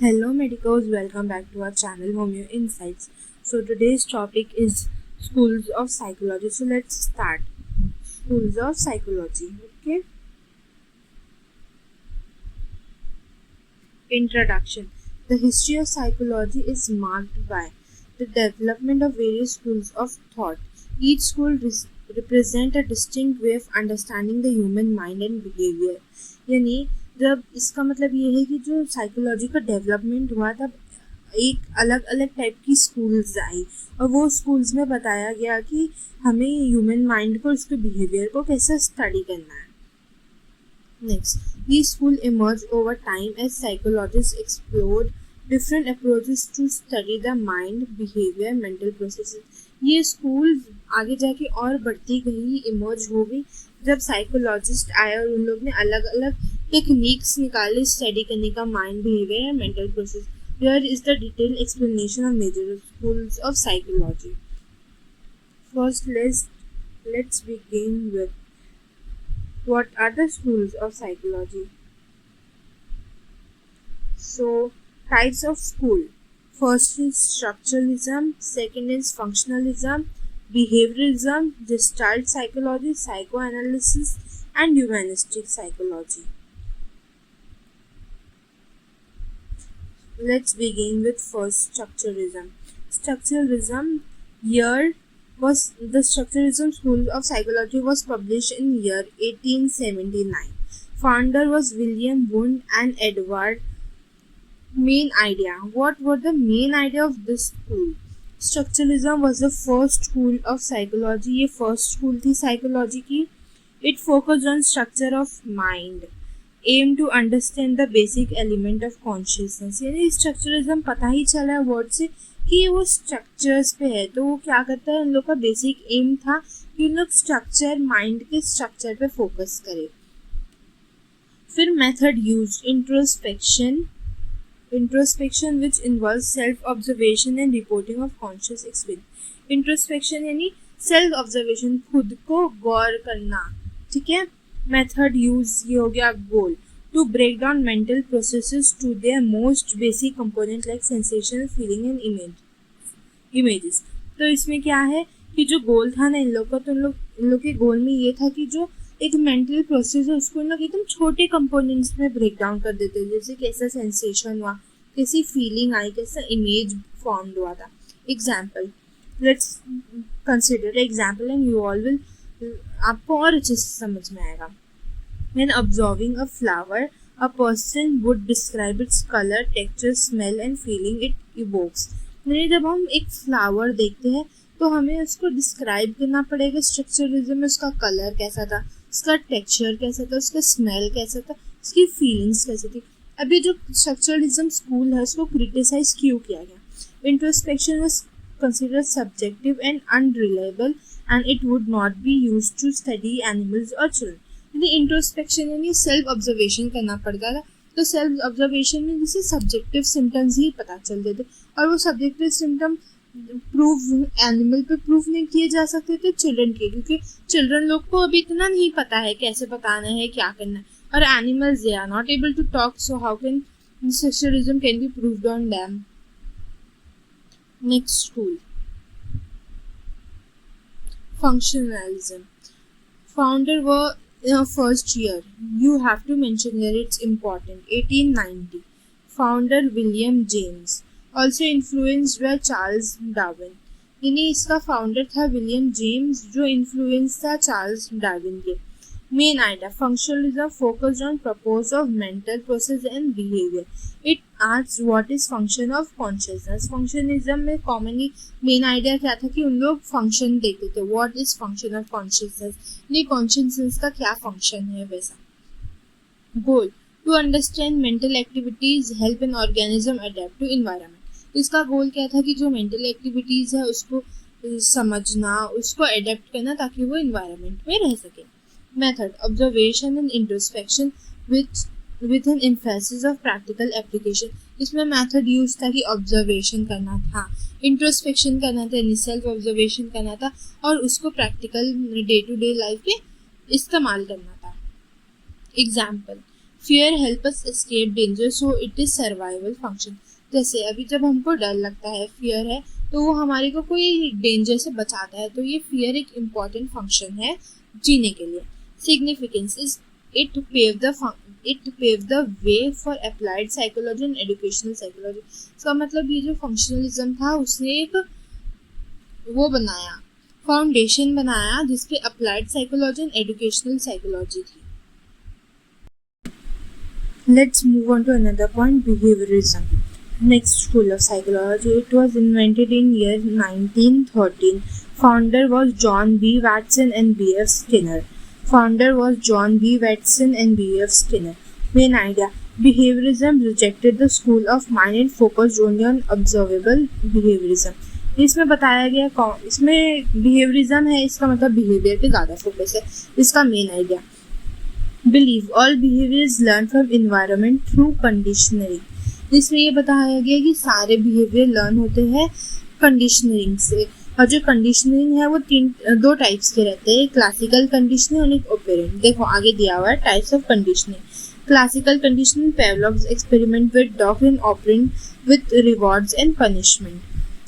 Hello medicos, welcome back to our channel Homeo Insights. So today's topic is schools of psychology. So let's start. Schools of psychology. Okay. Introduction. The history of psychology is marked by the development of various schools of thought. Each school represent a distinct way of understanding the human mind and behavior. यानी जब इसका मतलब ये है कि जो psychology का development हुआ तब एक अलग अलग टाइप की स्कूल्स आई और वो स्कूल्स में बताया गया कि हमें ह्यूमन माइंड को उसके बिहेवियर को कैसे स्टडी करना है. Next, these schools emerged over time as psychologists explored different approaches to study the mind, behavior, mental processes. ये स्कूल आगे जाके और बढ़ती गई, इमर्ज हो गई जब साइकोलॉजिस्ट आए और उन लोग ने अलग अलग टेक्निक्स निकाले स्टडी करने का mind, behaviour and mental process. Here is the detailed explanation of major schools of psychology. First, let's begin with what are the schools of psychology. So, types of school. First is structuralism, second is functionalism, behavioralism, gestalt psychology, psychoanalysis, and humanistic psychology. Let's begin with first structuralism. Structuralism the structuralism school of psychology was published in year 1879. Founder was William Wundt and Edward. Main idea. What were the main idea of this school? Structuralism was the first school of psychology. ये first school थी psychology की. It focused on structure of mind. Aim to understand the basic element of consciousness. यानी structuralism पता ही चला है word से कि वो स्ट्रक्चर्स पे है. तो वो क्या करता है, उन लोग का बेसिक एम था कि उन लोग स्ट्रक्चर, माइंड के स्ट्रक्चर पे फोकस करें. फिर method use introspection which involve self observation and reporting of conscious experience. Introspection यानी सेल्फ ऑब्जर्वेशन, खुद को गौर करना. ठीक है. मेथड यूज ये हो गया. गोल to break down mental processes to their most basic component like sensation, feeling and images. तो इसमें क्या है कि जो गोल था ना इन लोग का, तो इन लोग के गोल में ये था कि जो एक मेंटल प्रोसेस है उसको इन लोग एकदम छोटे कंपोनेंट्स में ब्रेक डाउन कर देते हैं. जैसे कैसा सेंसेशन हुआ, कैसी फीलिंग आई, कैसा इमेज फॉर्म हुआ था. Example, let's consider example and you all will, आपको और अच्छे से समझ में आएगा. When observing a flower, a person would describe its color, texture, smell and feeling it evokes. यानी जब हम एक फ्लावर देखते हैं तो हमें उसको डिस्क्राइब करना पड़ेगा. स्ट्रक्चरलिज्म में उसका कलर कैसा था, उसका टेक्सचर कैसा था, उसका स्मेल कैसा था, उसकी फीलिंग्स कैसी थी. अभी जो स्ट्रक्चरलिज्म स्कूल है उसको क्रिटिसाइज क्यों किया गया? Introspection was considered subjective and unreliable and it would not be used to study animals or children. Introspection यानी सेल्फ ऑब्जर्वेशन करना पड़ता था. तो सेल्फ ऑब्जर्वेशन में जैसे सब्जेक्टिव सिम्टम्स ही पता चल देते और वो सब्जेक्टिव सिम्टम प्रूव एनिमल पे प्रूव नहीं किए जा सकते थे चिल्ड्रन के, क्योंकि चिल्ड्रन लोग को अभी इतना नहीं पता है कैसे बताना है, क्या करना है. और animals they are not able to talk, so how can structuralism can be proved on them. Next school, functionalism. Founder were first year, you have to mention here, it's important. 1890. Founder William James. Also influenced by Charles Darwin. यानी इसका founder था William James जो influence था Charles Darwin के. Main idea, functionalism focused on purpose of mental process and behaviour. It asks what is function of consciousness. Functionalism में commonly main idea क्या था कि उन लोग फंक्शन देखते थे. What is function of consciousness, नहीं कॉन्शियसनेस का क्या फंक्शन है वैसा. Goal, to understand mental activities help an organism adapt to environment. इसका गोल क्या था कि जो मेंटल एक्टिविटीज है उसको समझना, उसको अडेप्ट करना ताकि वो इन्वायरमेंट में रह सके. Method, observation and introspection with an emphasis of practical application. इसमें मेथड यूज था कि ऑब्जर्वेशन करना था, इंट्रोस्पेक्शन करना था, यानी सेल्फ ऑब्जर्वेशन करना था और उसको practical day to day life में इस्तेमाल करना था. Example, fear help us escape danger, so it is survival function. जैसे अभी जब हमको डर लगता है, फियर है, तो वो हमारे को कोई डेंजर से बचाता है, तो ये फियर एक इम्पॉर्टेंट फंक्शन है जीने के लिए. Significance is it paved the way for applied psychology and educational psychology. इसका मतलब ये जो फंक्शनलिज्म था उसने एक वो बनाया, फाउंडेशन बनाया जिसपे applied psychology and educational psychology थी. Let's move on to another point, behaviorism. Next school of psychology. It was invented in year 1913. Founder was John B. Watson and B.F. Skinner. Main idea: behaviorism rejected the school of mind and focused only on observable behaviorism. इसमें बताया गया, इसमें behaviorism है, इसका मतलब behavior पे ज़्यादा focus है. इसका main idea: believe all behavior is learned from environment through conditioning. इसमें ये बताया गया कि सारे behavior learn होते हैं conditioning से, और जो कंडीशनिंग है वो दो टाइप्स के रहते हैं, क्लासिकल कंडीशनिंग और एक ऑपरेंट. देखो आगे दिया हुआ है types of conditioning. Classical conditioning, Pavlov's experiment with dog, and operant with rewards and punishment.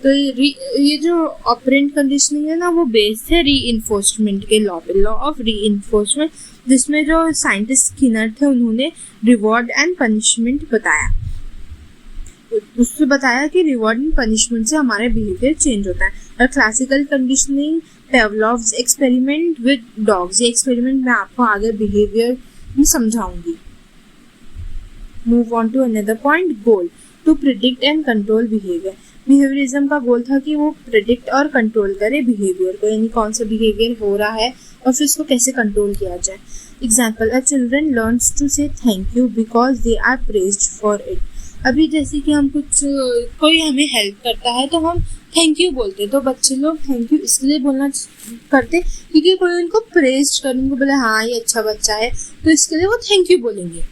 तो ये जो ऑपरेंट कंडीशनिंग है ना, वो बेस्ड है रीइंफोर्समेंट के लॉ पे, लॉ ऑफ रीइंफोर्समेंट, जिसमें जो साइंटिस्ट स्किनर थे उन्होंने रिवॉर्ड एंड पनिशमेंट बताया. उससे बताया कि रिवॉर्ड एंड पनिशमेंट से हमारे बिहेवियर चेंज होता है. और classical conditioning, Pavlov's experiment with dogs, ये एक्सपेरिमेंट मैं आपको आगे बिहेवियर में समझाऊंगी. Move on to another point, goal to predict and control behaviour. Behaviourism का गोल था कि वो प्रिडिक्ट और कंट्रोल करे बिहेवियर को, यानी कौन सा बिहेवियर हो रहा है और फिर उसको कैसे कंट्रोल किया जाए. Example: a children learns to say thank you because they are praised for it. अभी जैसे कि हम कोई हमें हेल्प करता है तो हम थैंक यू बोलते, तो बच्चे लोग थैंक यू इसलिए बोलना करते क्योंकि कोई उनको प्रेज कर, उनको बोले हाँ ये अच्छा बच्चा है, तो इसके लिए वो थैंक यू बोलेंगे.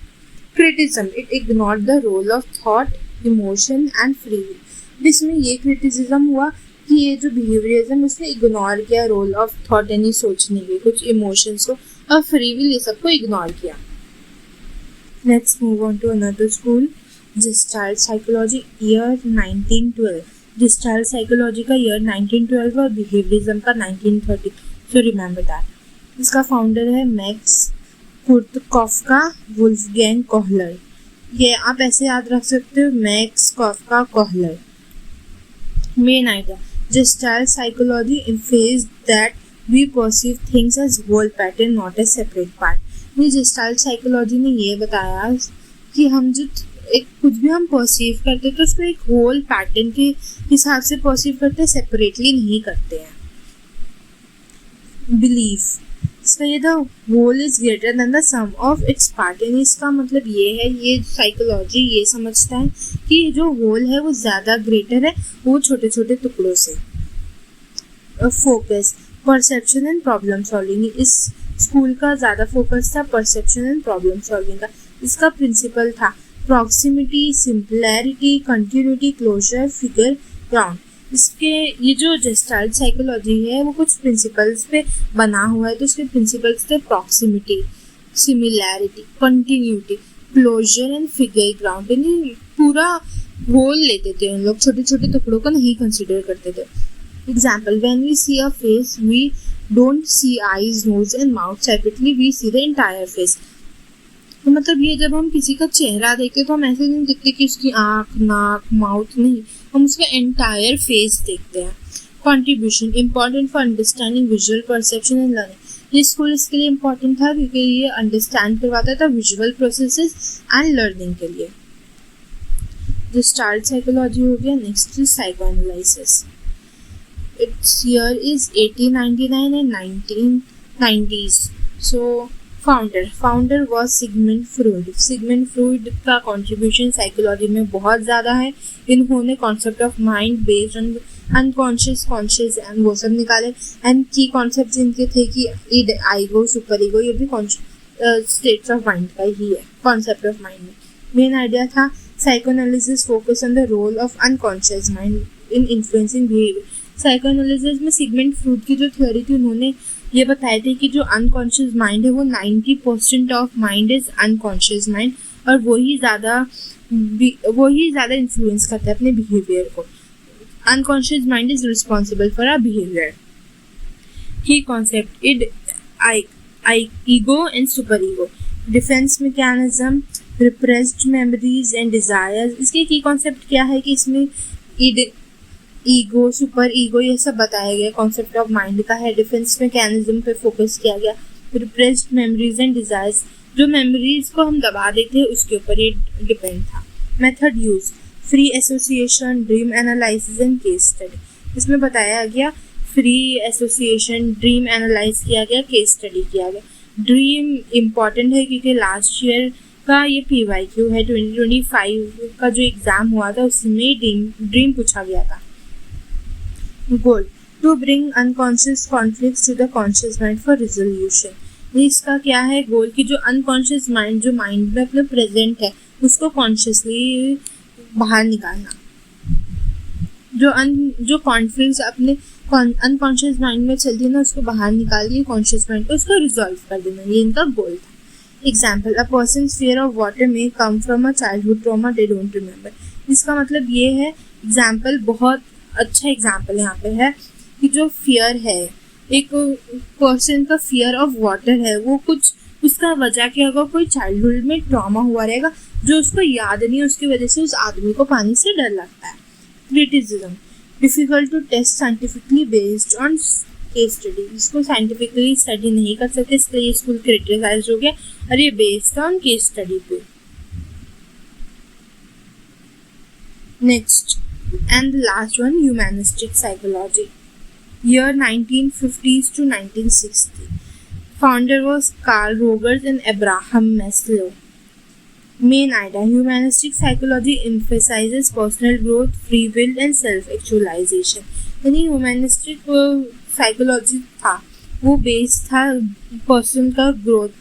Criticism: it ignored the role of thought, emotion and free will. इसमें ये क्रिटिसिज्म हुआ कि ये जो बिहेवियरिज्म उसने इग्नोर किया रोल ऑफ थॉट, यानी सोचने के कुछ इमोशंस को, और फ्री विल, ये सबको इग्नोर किया. Let's move on to another school, Gestalt Psychology, year 1912. Gestalt Psychology का ईयर 1912 और Behaviorism का 1930. So remember that. इसका फाउंडर है मैक्स कुर्तकॉफ्का, वुल्फगैंग कोहलर. ये आप ऐसे याद रख सकते हो, Max Koffka Kohler. Main idea: Gestalt Psychology emphasized that we perceive things as whole pattern, not as separate part. ये Gestalt Psychology ने ये बताया कि हम जो एक कुछ भी हम परसीव करते तो उसको एक होल पैटर्न के हिसाब से परसीव करते, सेपरेटली नहीं करते हैं. बिलीफ: इसका ये the whole is greater than the sum of its part. यानी इसका मतलब ये है, ये साइकोलॉजी ये समझता है कि जो होल है वो ज़्यादा ग्रेटर है वो छोटे छोटे टुकड़ों से. Focus: perception and problem solving. इस स्कूल का ज़्यादा फोकस था परसेप्शन एंड प्रॉब्लम सॉल्विंग का. इसका प्रिंसिपल था proximity, similarity, continuity, closure, figure, ground. इसके ये जो जेस्टाल्ट साइकोलॉजी है वो कुछ प्रिंसिपल्स पे बना हुआ है. तो उसके प्रिंसिपल्स थे proximity, similarity, continuity, closer and figure ground. यानी पूरा होल लेते थे उन लोग, छोटे छोटे टुकड़ों को नहीं कंसिडर करते थे. Example: when we see a face we don't see eyes, nose and mouth separately, we see the entire face. तो मतलब ये जब हम किसी का चेहरा देखते तो हम ऐसे नहीं देखते कि उसकी आँख, नाक, माउथ, नहीं, हम उसका एंटायर फेस देखते हैं. Contribution: important for understanding visual perception and learning. ये स्कूल इसके लिए इम्पॉर्टेंट था क्योंकि ये अंडरस्टैंड करवाता था विजुअल प्रोसेसेस एंड लर्निंग के लिए. Gestalt साइकोलॉजी हो गया. Next is psychoanalysis. It's year is 1899 and 1990s. So founder was Sigmund Freud. Sigmund Freud का कंट्रीब्यूशन साइकोलॉजी में बहुत ज़्यादा है. इन्होंने concept of mind based on unconscious, conscious and वो सब निकाले. एंड की कॉन्सेप्ट इनके थे कि ईड, आईगो, सुपर ईगो, ये भी स्टेट्स ऑफ माइंड का ही है कॉन्सेप्ट ऑफ माइंड में. मेन आइडिया था psychoanalysis focus on the role of unconscious mind in influencing behaviour. Psychoanalysis में सिगमंड फ्रॉइड की जो थ्योरी थी उन्होंने ये बताए थे कि जो अनकॉन्शियस माइंड है वो 90% of mind is unconscious mind, और वही ज़्यादा इन्फ्लुएंस करता है अपने बिहेवियर को. Unconscious mind is responsible for our behaviour. की concept ego and super ego, defence mechanism, repressed memories and desires. इसके की कॉन्सेप्ट क्या है कि इसमें ईगो, सुपर ईगो, ये सब बताया गया. कॉन्सेप्ट ऑफ माइंड का है. डिफेंस मैकेनिज्म पे फोकस किया गया. रिप्रेस्ड मेमोरीज एंड डिजायर्स, जो मेमोरीज को हम दबा देते हैं उसके ऊपर ये डिपेंड था. Method use, free association, dream analysis and case study. इसमें बताया गया फ्री एसोसिएशन, ड्रीम एनालाइज किया गया, केस स्टडी किया गया. ड्रीम इम्पॉर्टेंट है क्योंकि लास्ट ईयर का ये PYQ है. 2025 का जो एग्ज़ाम हुआ था उसमें ड्रीम पूछा गया था. Goal, to bring unconscious conflicts to the conscious mind for resolution. इसका क्या है गोल कि जो अनकॉन्शियस माइंड, जो माइंड में अपने प्रेजेंट है, उसको कॉन्शियसली बाहर निकालना. जो कॉन्फ्लिक्ट्स अपने अनकॉन्शियस माइंड में चलती है ना, उसको बाहर निकाल के कॉन्शियस माइंड को उसको रिजॉल्व कर देना, ये इनका गोल था. Example, a person's fear of water may come from a childhood trauma they don't remember. इसका मतलब ये है, एग्जाम्पल बहुत अच्छा एग्जाम्पल यहाँ पे है कि जो फियर है, एक पर्सन का फियर ऑफ वाटर है, वो कुछ उसका वजह क्या होगा, कोई चाइल्डहुड में ट्रॉमा हुआ रहेगा जो उसको याद नहीं है, उसकी वजह से उस आदमी को पानी से डर लगता है. Criticism, difficult to test scientifically based on case study. इसको साइंटिफिकली स्टडी नहीं कर सकते, इसलिए ये स्कूल क्रिटिसाइज हो गया और ये बेस्ड ऑन केस स्टडी पे. Next and the last one, humanistic psychology. year 1950s to 1960. Founder was Carl Rogers and Abraham Maslow. Main idea, humanistic psychology emphasizes personal growth, free will and self-actualization. यानी humanistic psychology था, वो base था person का growth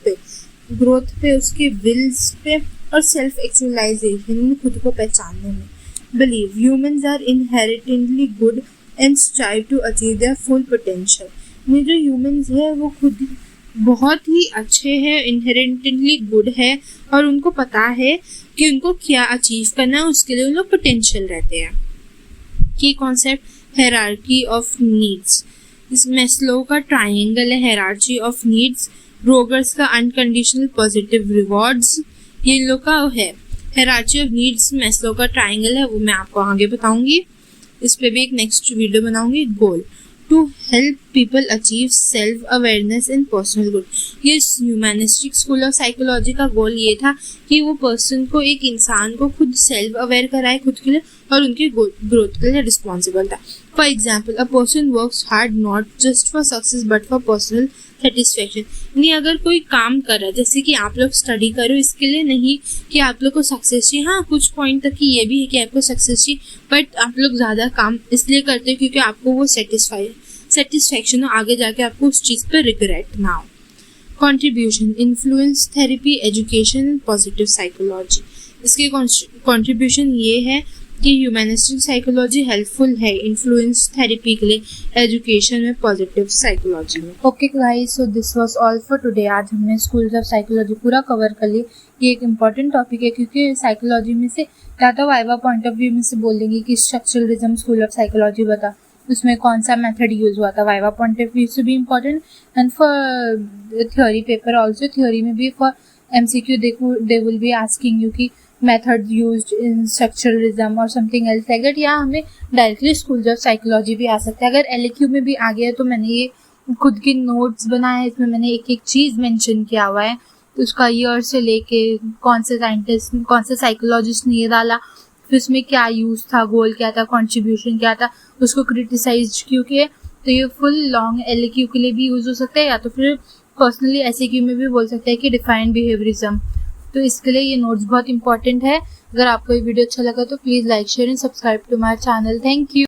पे, उसके Wills पे और self actualisation में, खुद को पहचानने में. Believe humans are inherently good and strive to achieve their full potential. ये जो humans है वो खुद बहुत ही अच्छे हैं, inherently good है, और उनको पता है कि उनको क्या अचीव करना है, उसके लिए उन लोग पोटेंशियल रहते हैं. की कॉन्सेप्ट, हायरार्की ऑफ नीड्स. इस मैस्लो का ट्राइंगल है हायरार्की ऑफ नीड्स. रोगर्स का अनकंडीशनल पॉजिटिव रिवॉर्ड्स. ये इन लोग का है हायरार्की ऑफ नीड्स, मैस्लो का ट्राइंगल है, वो मैं आपको आगे बताऊंगी. इस पे भी एक नेक्स्ट वीडियो बनाऊंगी. Goal, to help people achieve self awareness and personal good. ये ह्यूमैनिस्टिक स्कूल ऑफ साइकोलॉजी का गोल ये था कि वो पर्सन को, एक इंसान को खुद सेल्फ अवेयर कराए खुद के लिए और उनकी ग्रोथ के लिए रिस्पॉन्सिबल था. For example, a person works hard not just for success but for personal satisfaction. यानी अगर कोई काम कर रहा है, जैसे कि आप लोग स्टडी करो, इसके लिए नहीं कि आप लोग को सक्सेस चाहिए. हाँ, कुछ पॉइंट तक की ये भी है कि आपको सक्सेस चाहिए, बट आप लोग ज़्यादा काम इसलिए करते हो क्योंकि आपको वो सेटिस्फैक्शन हो, आगे जाके आपको उस चीज़ पर रिग्रेट ना हो. Contribution, influence therapy, education and positive psychology. इसके कॉन्ट्रीब्यूशन ये है कि ह्यूमैनिस्टिक साइकोलॉजी हेल्पफुल है इन्फ्लुएंस थेरेपी के लिए, एजुकेशन में, पॉजिटिव साइकोलॉजी में. Okay guys, so this was all for today. आज हमने स्कूल्स ऑफ साइकोलॉजी पूरा कवर कर लिया. ये एक इम्पॉर्टेंट टॉपिक है क्योंकि साइकोलॉजी में से या तो वाइवा पॉइंट ऑफ व्यू में से बोल देंगे कि स्ट्रक्चरलिज्म स्कूल ऑफ साइकोलॉजी बता, उसमें कौन सा मेथड यूज हुआ था. वाइवा पॉइंट ऑफ व्यू से भी important, and for theory paper also. Theory में भी for MCQ they will be asking you कि मेथड यूज्ड इन स्ट्रक्चरलिज्म और समथिंग एल्स लाइक दैट. या हमें डायरेक्टली स्कूल्स ऑफ साइकोलॉजी भी आ सकता है. अगर LAQ में भी आ गया तो मैंने ये खुद के नोट्स बनाए हैं, इसमें मैंने एक एक चीज़ मेंशन किया हुआ है. तो उसका ईयर से लेके कौन से साइंटिस्ट, कौन से साइकोलॉजिस्ट ने ये डाला, फिर उसमें क्या यूज़ था, गोल क्या था, कॉन्ट्रीब्यूशन क्या था, उसको क्रिटिसाइज क्यों किया. तो ये फुल लॉन्ग LAQ के लिए भी यूज़ हो सकता है, या तो फिर पर्सनली SAQ में भी बोल सकते हैं कि डिफाइंड बिहेवियरिज्म. तो इसके लिए ये नोट्स बहुत इंपॉर्टेंट है. अगर आपको ये वीडियो अच्छा लगा तो please like, share and subscribe to my channel. Thank you.